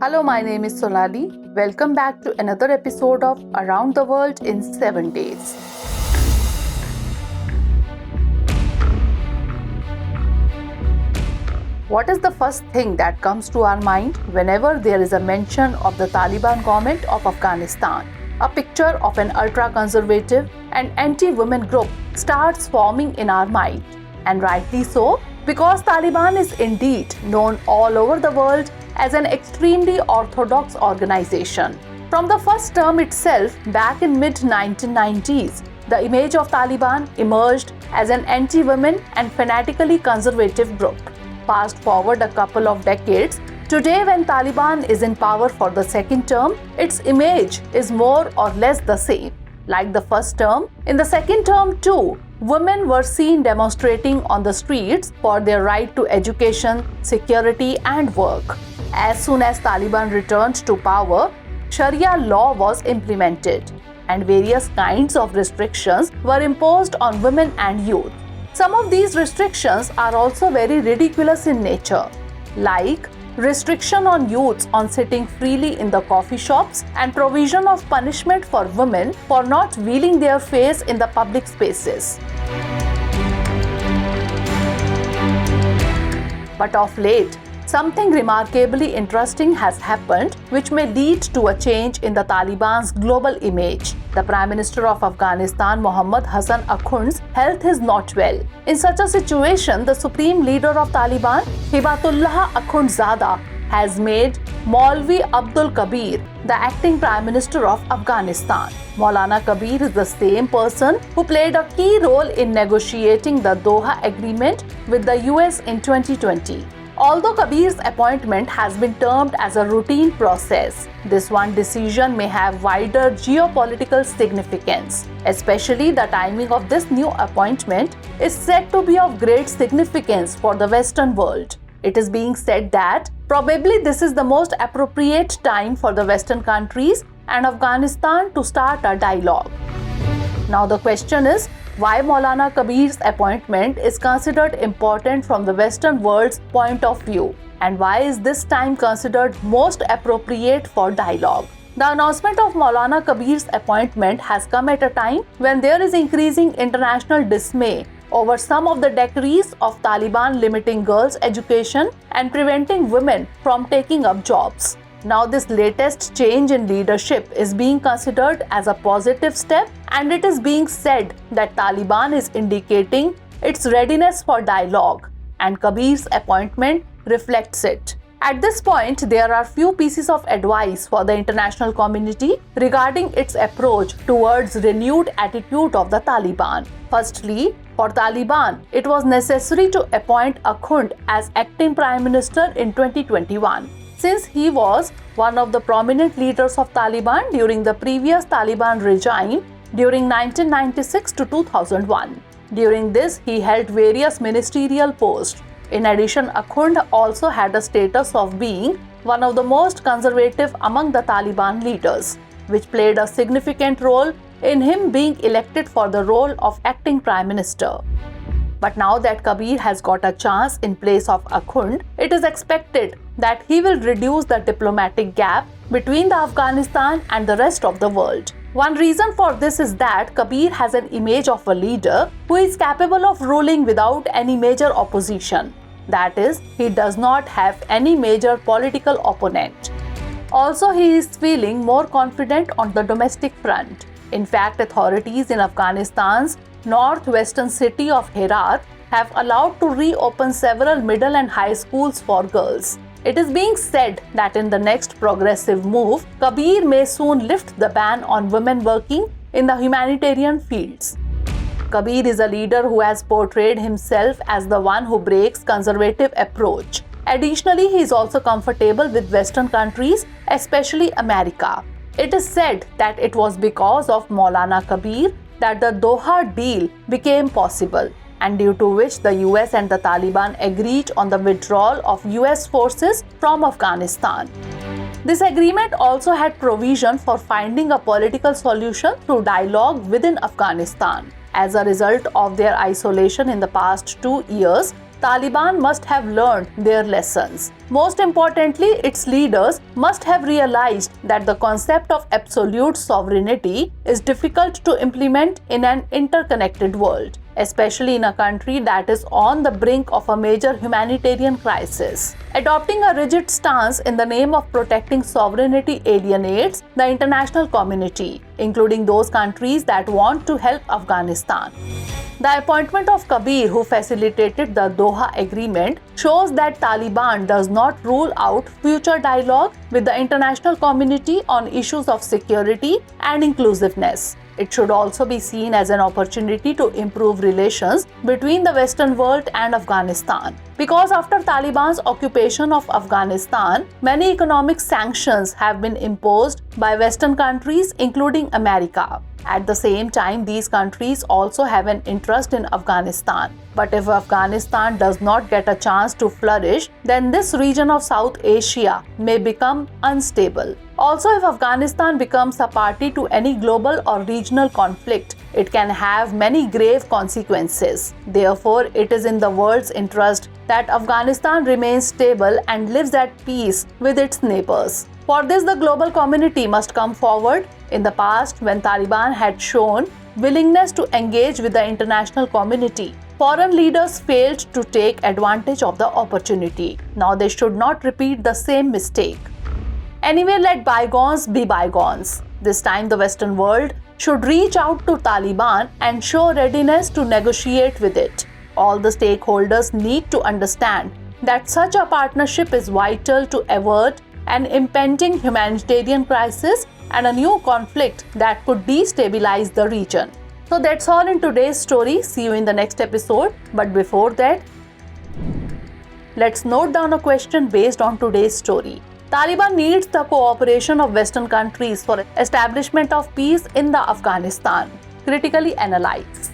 Hello, my name is Sonali. Welcome back to another episode of Around the World in 7 Days. What is the first thing that comes to our mind whenever there is a mention of the Taliban government of Afghanistan? A picture of an ultra-conservative and anti-women group starts forming in our mind. And rightly so, because Taliban is indeed known all over the world as an extremely orthodox organization. From the first term itself, back in mid-1990s, the image of Taliban emerged as an anti-women and fanatically conservative group. Fast forward a couple of decades, today when Taliban is in power for the second term, its image is more or less the same. Like the first term, in the second term too, women were seen demonstrating on the streets for their right to education, security and work. As soon as Taliban returned to power, Sharia law was implemented and various kinds of restrictions were imposed on women and youth. Some of these restrictions are also very ridiculous in nature, like restriction on youths on sitting freely in the coffee shops and provision of punishment for women for not veiling their face in the public spaces. But of late, something remarkably interesting has happened which may lead to a change in the Taliban's global image. The Prime Minister of Afghanistan, Mohammad Hassan Akhund's health is not well. In such a situation, the Supreme Leader of Taliban, Hibatullah Akhundzada, has made Maulvi Abdul Kabir the acting Prime Minister of Afghanistan. Maulana Kabir is the same person who played a key role in negotiating the Doha Agreement with the US in 2020. Although Kabir's appointment has been termed as a routine process, this one decision may have wider geopolitical significance. Especially the timing of this new appointment is said to be of great significance for the Western world. It is being said that probably this is the most appropriate time for the Western countries and Afghanistan to start a dialogue. Now the question is, why Maulana Kabir's appointment is considered important from the Western world's point of view, and why is this time considered most appropriate for dialogue? The announcement of Maulana Kabir's appointment has come at a time when there is increasing international dismay over some of the decrees of Taliban limiting girls' education and preventing women from taking up jobs. Now this latest change in leadership is being considered as a positive step, and it is being said that Taliban is indicating its readiness for dialogue, and Kabir's appointment reflects it. At this point, there are few pieces of advice for the international community regarding its approach towards renewed attitude of the Taliban. Firstly, for Taliban, it was necessary to appoint Akhund as acting Prime Minister in 2021. Since he was one of the prominent leaders of Taliban during the previous Taliban regime during 1996 to 2001. During this, he held various ministerial posts. In addition, Akhund also had a status of being one of the most conservative among the Taliban leaders, which played a significant role in him being elected for the role of acting Prime Minister. But now that Kabir has got a chance in place of Akhund, it is expected that he will reduce the diplomatic gap between the Afghanistan and the rest of the world. One reason for this is that Kabir has an image of a leader who is capable of ruling without any major opposition. That is, he does not have any major political opponent. Also, he is feeling more confident on the domestic front. In fact, authorities in Afghanistan's northwestern city of Herat have allowed to reopen several middle and high schools for girls. It is being said that in the next progressive move, Kabir may soon lift the ban on women working in the humanitarian fields. Kabir is a leader who has portrayed himself as the one who breaks conservative approach. Additionally, he is also comfortable with Western countries, especially America. It is said that it was because of Maulana Kabir that the Doha deal became possible, and due to which the US and the Taliban agreed on the withdrawal of US forces from Afghanistan. This agreement also had provision for finding a political solution through dialogue within Afghanistan. As a result of their isolation in the past 2 years, Taliban must have learned their lessons. Most importantly, its leaders must have realized that the concept of absolute sovereignty is difficult to implement in an interconnected world, especially in a country that is on the brink of a major humanitarian crisis. Adopting a rigid stance in the name of protecting sovereignty alienates the international community, including those countries that want to help Afghanistan. The appointment of Kabir, who facilitated the Doha Agreement, shows that Taliban does not rule out future dialogue with the international community on issues of security and inclusiveness. It should also be seen as an opportunity to improve relations between the Western world and Afghanistan. Because after Taliban's occupation of Afghanistan, many economic sanctions have been imposed by Western countries, including America. At the same time, these countries also have an interest in Afghanistan. But if Afghanistan does not get a chance to flourish, then this region of South Asia may become unstable. Also, if Afghanistan becomes a party to any global or regional conflict, it can have many grave consequences. Therefore, it is in the world's interest that Afghanistan remains stable and lives at peace with its neighbors. For this, the global community must come forward. In the past, when Taliban had shown willingness to engage with the international community, foreign leaders failed to take advantage of the opportunity. Now they should not repeat the same mistake. Anyway, let bygones be bygones. This time the Western world should reach out to Taliban and show readiness to negotiate with it. All the stakeholders need to understand that such a partnership is vital to avert an impending humanitarian crisis and a new conflict that could destabilize the region. So that's all in today's story. See you in the next episode. But before that, let's note down a question based on today's story. Taliban needs the cooperation of Western countries for establishment of peace in the Afghanistan. Critically analyze.